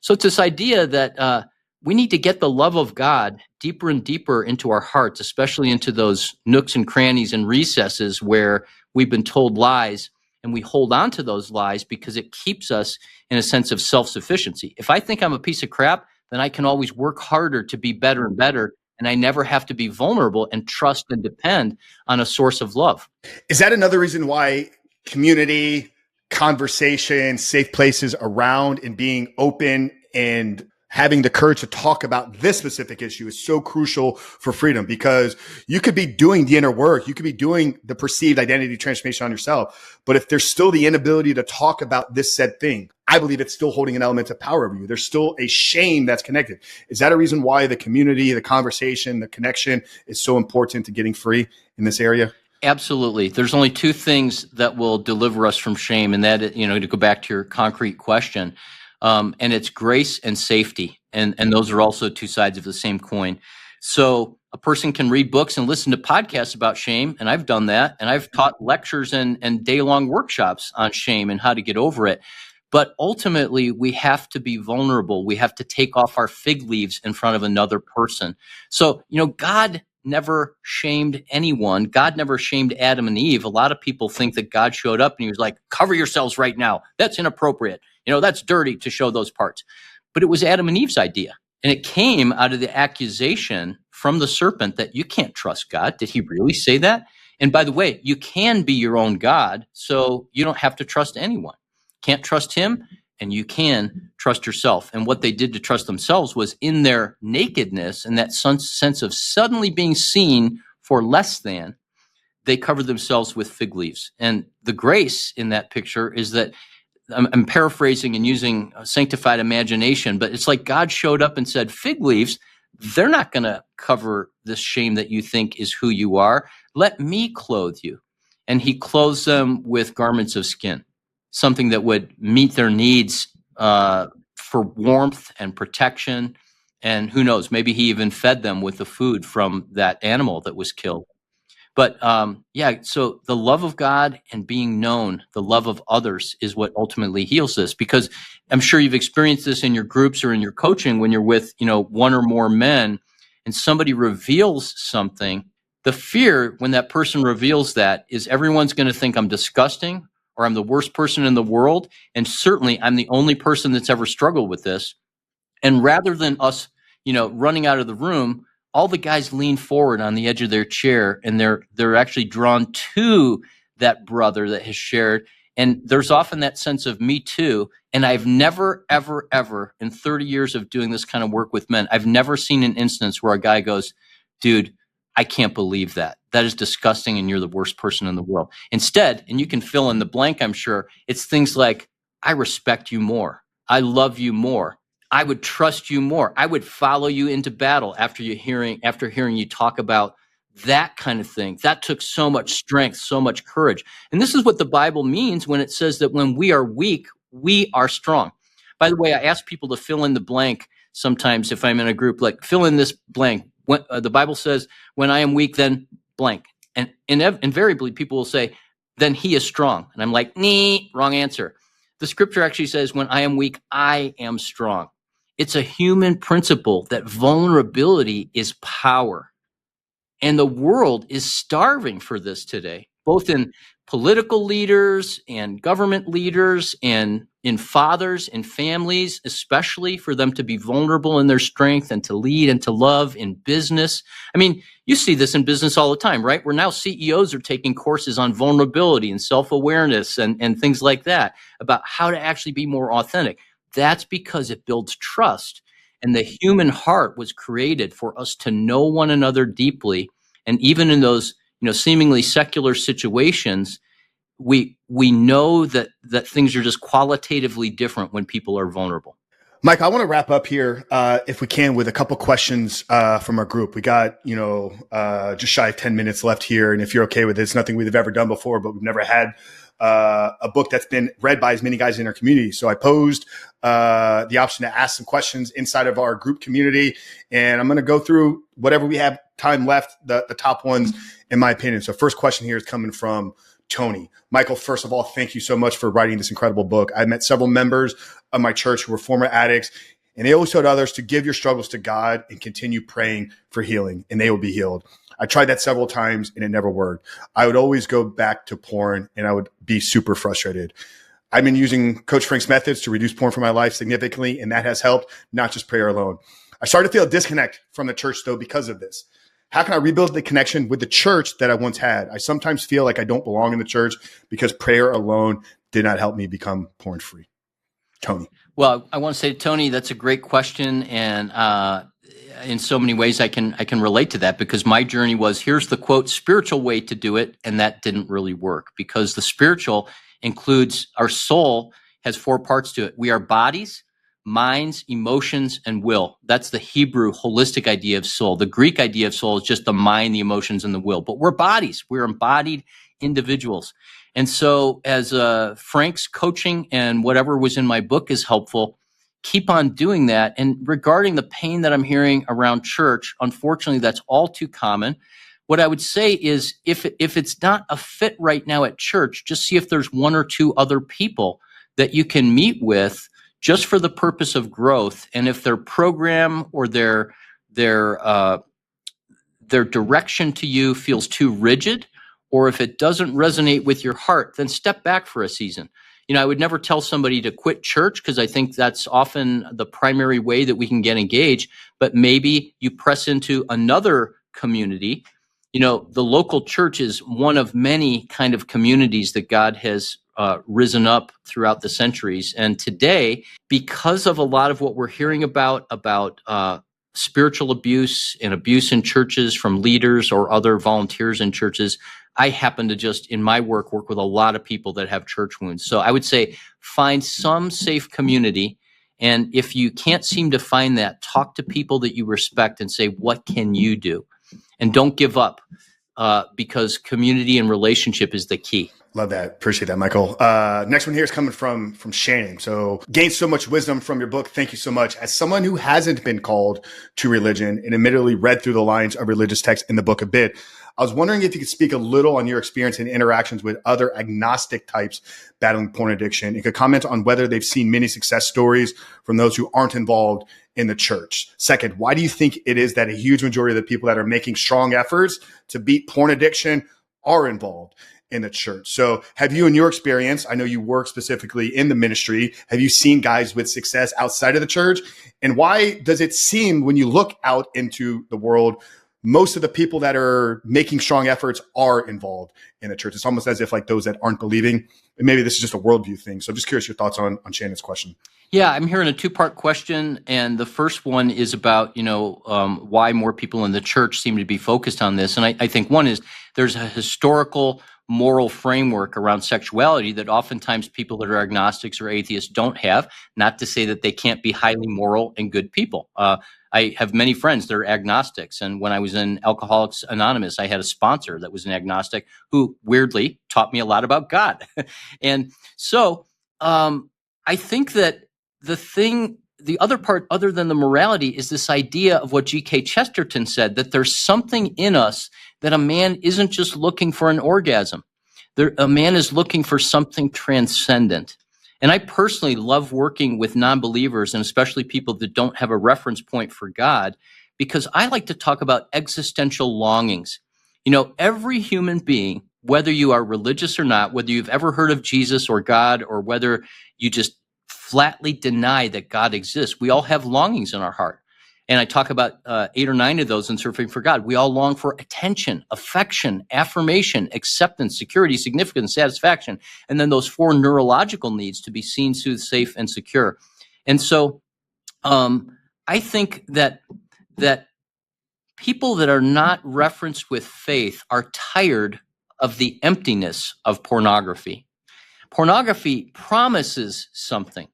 So it's this idea that we need to get the love of God deeper and deeper into our hearts, especially into those nooks and crannies and recesses where we've been told lies, and we hold on to those lies because it keeps us in a sense of self-sufficiency. If I think I'm a piece of crap, then I can always work harder to be better and better, and I never have to be vulnerable and trust and depend on a source of love. Is that another reason why community, conversation, safe places around, and being open and having the courage to talk about this specific issue is so crucial for freedom? Because you could be doing the inner work, you could be doing the perceived identity transformation on yourself, but if there's still the inability to talk about this said thing, I believe it's still holding an element of power over you. There's still a shame that's connected. Is that a reason why the community, the conversation, the connection is so important to getting free in this area? Absolutely. There's only two things that will deliver us from shame, and that, to go back to your concrete question, and it's grace and safety. And those are also two sides of the same coin. So a person can read books and listen to podcasts about shame, and I've done that, and I've taught lectures and day-long workshops on shame and how to get over it. But ultimately, we have to be vulnerable. We have to take off our fig leaves in front of another person. So, God never shamed anyone. God never shamed Adam and Eve. A lot of people think that God showed up and he was like, cover yourselves right now. That's inappropriate. That's dirty to show those parts. But it was Adam and Eve's idea. And it came out of the accusation from the serpent that you can't trust God. Did he really say that? And by the way, you can be your own God, so you don't have to trust anyone. Can't trust him, and you can trust yourself. And what they did to trust themselves was in their nakedness and that sense of suddenly being seen for less than, they covered themselves with fig leaves. And the grace in that picture is that, I'm paraphrasing and using a sanctified imagination, but it's like God showed up and said, fig leaves, they're not going to cover this shame that you think is who you are. Let me clothe you. And he clothes them with garments of skin, something that would meet their needs for warmth and protection. And who knows, maybe he even fed them with the food from that animal that was killed. But so the love of God and being known, the love of others is what ultimately heals this. Because I'm sure you've experienced this in your groups or in your coaching when you're with, one or more men and somebody reveals something. The fear when that person reveals that is everyone's going to think I'm disgusting or I'm the worst person in the world. And certainly I'm the only person that's ever struggled with this. And rather than us, running out of the room, all the guys lean forward on the edge of their chair, and they're actually drawn to that brother that has shared. And there's often that sense of me too. And I've never, ever, ever in 30 years of doing this kind of work with men, I've never seen an instance where a guy goes, dude, I can't believe that. That is disgusting, and you're the worst person in the world. Instead, and you can fill in the blank, I'm sure, it's things like, I respect you more. I love you more. I would trust you more. I would follow you into battle after hearing you talk about that kind of thing. That took so much strength, so much courage. And this is what the Bible means when it says that when we are weak, we are strong. By the way, I ask people to fill in the blank sometimes if I'm in a group, like fill in this blank. When, the Bible says, when I am weak, then blank. And invariably people will say, then he is strong. And I'm like, wrong answer. The scripture actually says, when I am weak, I am strong. It's a human principle that vulnerability is power. And the world is starving for this today, both in political leaders and government leaders and in fathers and families, especially for them to be vulnerable in their strength and to lead and to love in business. I mean, you see this in business all the time, right? Where now CEOs are taking courses on vulnerability and self-awareness and things like that about how to actually be more authentic. That's because it builds trust. And the human heart was created for us to know one another deeply. And even in those, seemingly secular situations, we know that things are just qualitatively different when people are vulnerable. Mike, I want to wrap up here, if we can, with a couple questions from our group. We got, just shy of 10 minutes left here. And if you're okay with it, it's nothing we've ever done before, but we've never had a book that's been read by as many guys in our community. So I posed the option to ask some questions inside of our group community. And I'm going to go through whatever we have time left, the top ones, in my opinion. So first question here is coming from Tony. Michael, first of all, thank you so much for writing this incredible book. I met several members of my church who were former addicts, and they always told others to give your struggles to God and continue praying for healing, and they will be healed. I tried that several times, and it never worked. I would always go back to porn, and I would be super frustrated. I've been using Coach Frank's methods to reduce porn from my life significantly, and that has helped, not just prayer alone. I started to feel a disconnect from the church, though, because of this. How can I rebuild the connection with the church that I once had? I sometimes feel like I don't belong in the church because prayer alone did not help me become porn free. Tony. Well, I want to say, Tony, that's a great question. And in so many ways, I can relate to that, because my journey was, here's the quote, spiritual way to do it. And that didn't really work, because the spiritual includes our soul, has 4 parts to it. We are bodies, minds, emotions, and will. That's the Hebrew holistic idea of soul. The Greek idea of soul is just the mind, the emotions, and the will. But we're bodies. We're embodied individuals. And so as Frank's coaching and whatever was in my book is helpful, keep on doing that. And regarding the pain that I'm hearing around church, unfortunately, that's all too common. What I would say is if it's not a fit right now at church, just see if there's 1 or 2 other people that you can meet with just for the purpose of growth. And if their program or their direction to you feels too rigid, or if it doesn't resonate with your heart, then step back for a season. I would never tell somebody to quit church, because I think that's often the primary way that we can get engaged. But maybe you press into another community. The local church is one of many kind of communities that God has risen up throughout the centuries. And today, because of a lot of what we're hearing about spiritual abuse and abuse in churches from leaders or other volunteers in churches, I happen to just, in my work with a lot of people that have church wounds. So I would say find some safe community. And if you can't seem to find that, talk to people that you respect and say, what can you do? And don't give up, because community and relationship is the key. Love that. Appreciate that, Michael. Next one here is coming from Shannon. So gained so much wisdom from your book. Thank you so much. As someone who hasn't been called to religion and admittedly read through the lines of religious text in the book a bit, I was wondering if you could speak a little on your experience and interactions with other agnostic types battling porn addiction, and could comment on whether they've seen many success stories from those who aren't involved in the church. Second, why do you think it is that a huge majority of the people that are making strong efforts to beat porn addiction are involved? in the church. So have you, in your experience, I know you work specifically in the ministry, have you seen guys with success outside of the church? And why does it seem, when you look out into the world, most of the people that are making strong efforts are involved in the church? It's almost as if like those that aren't believing, and maybe this is just a worldview thing. So I'm just curious your thoughts on Shannon's question. Yeah, I'm hearing a two-part question, and the first one is about, why more people in the church seem to be focused on this. And I think one is there's a historical moral framework around sexuality that oftentimes people that are agnostics or atheists don't have, not to say that they can't be highly moral and good people. I have many friends that are agnostics, and when I was in Alcoholics Anonymous, I had a sponsor that was an agnostic who weirdly taught me a lot about God. And so I think that the other part, other than the morality, is this idea of what G.K. Chesterton said, that there's something in us that a man isn't just looking for an orgasm. A man is looking for something transcendent. And I personally love working with non-believers, and especially people that don't have a reference point for God, because I like to talk about existential longings. Every human being, whether you are religious or not, whether you've ever heard of Jesus or God, or whether you just flatly deny that God exists, we all have longings in our heart. And I talk about 8 or 9 of those in Surfing for God. We all long for attention, affection, affirmation, acceptance, security, significance, satisfaction, and then those 4 neurological needs to be seen, soothed, safe, and secure. And so I think that people that are not referenced with faith are tired of the emptiness of pornography. Pornography promises something.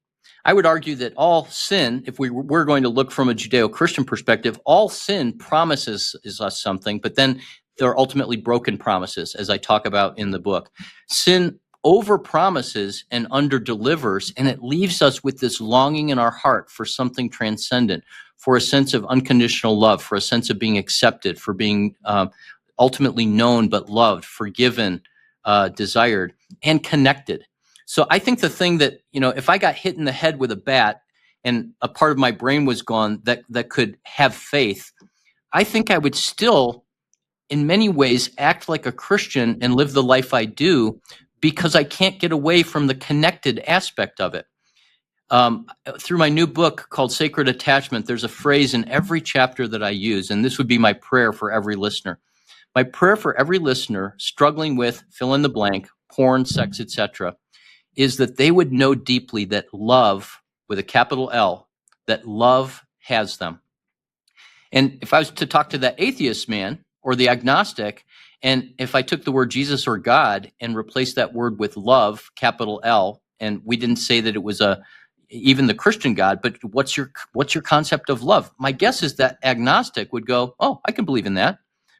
I would argue that all sin, if we're going to look from a Judeo-Christian perspective, all sin promises us something, but then there are ultimately broken promises, as I talk about in the book. Sin over-promises and under-delivers, and it leaves us with this longing in our heart for something transcendent, for a sense of unconditional love, for a sense of being accepted, for being ultimately known but loved, forgiven, desired, and connected. So I think the thing that, if I got hit in the head with a bat and a part of my brain was gone that could have faith, I think I would still, in many ways, act like a Christian and live the life I do, because I can't get away from the connected aspect of it. Through my new book called Sacred Attachment, there's a phrase in every chapter that I use, and this would be my prayer for every listener. My prayer for every listener struggling with fill in the blank, porn, sex, etc., is that they would know deeply that love, with a capital L, that love has them. And if I was to talk to that atheist man or the agnostic, and if I took the word Jesus or God and replaced that word with love, capital L, and we didn't say that it was even the Christian God, but what's your concept of love? My guess is that agnostic would go, oh, I can believe in that,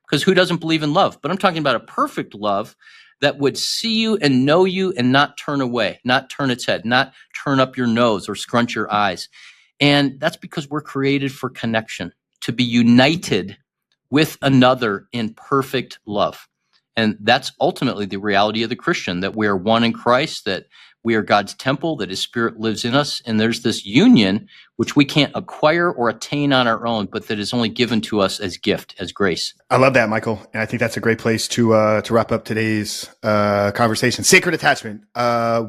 because who doesn't believe in love? But I'm talking about a perfect love that would see you and know you and not turn away, not turn its head, not turn up your nose or scrunch your eyes. And that's because we're created for connection, to be united with another in perfect love. And that's ultimately the reality of the Christian, that we are one in Christ, that we are God's temple, that his spirit lives in us. And there's this union which we can't acquire or attain on our own, but that is only given to us as gift, as grace. I love that, Michael. And I think that's a great place to wrap up today's conversation. Sacred Attachment.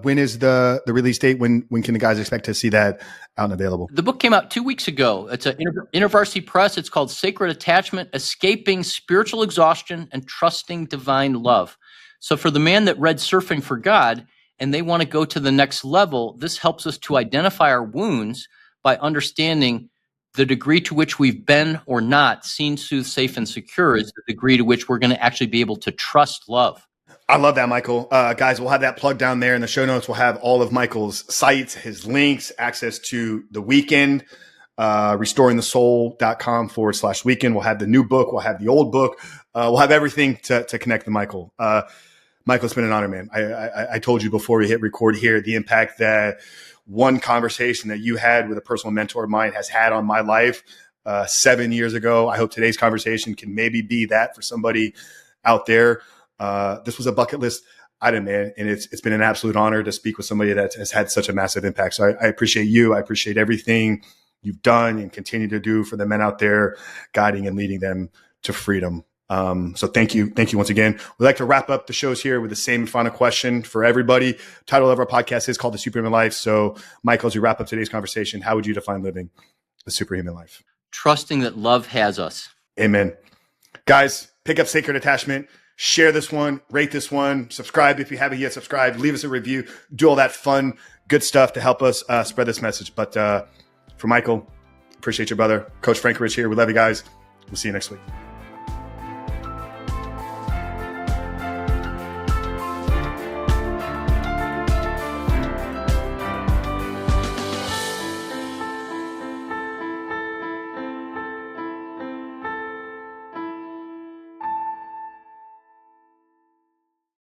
When is the release date? When can the guys expect to see that out and available? The book came out 2 weeks ago. It's an InterVarsity Press. It's called Sacred Attachment, Escaping Spiritual Exhaustion and Trusting Divine Love. So for the man that read Surfing for God and they want to go to the next level, this helps us to identify our wounds by understanding the degree to which we've been or not seen, soothed, safe, and secure is the degree to which we're going to actually be able to trust love. I love that, Michael. Guys, we'll have that plugged down there in the show notes. We'll have all of Michael's sites, his links, access to the weekend, restoringthesoul.com/weekend. We'll have the new book. We'll have the old book. We'll have everything to connect to Michael. Michael, it's been an honor, man. I told you before we hit record here, the impact that one conversation that you had with a personal mentor of mine has had on my life 7 years ago. I hope today's conversation can maybe be that for somebody out there. This was a bucket list item, man, and it's been an absolute honor to speak with somebody that has had such a massive impact. So I appreciate you. I appreciate everything you've done and continue to do for the men out there, guiding and leading them to freedom. So thank you once again. We like to wrap up the shows here with the same final question for everybody. Title of our podcast is called The Superhuman Life. So Michael, as we wrap up today's conversation, how would you define living the superhuman life? Trusting that love has us. Amen. Guys, pick up Sacred Attachment. Share this one, rate this one, subscribe if you haven't yet subscribed, leave us a review, do all that fun, good stuff to help us spread this message. But for Michael, appreciate you, brother. Coach Frankovich here. We love you guys. We'll see you next week.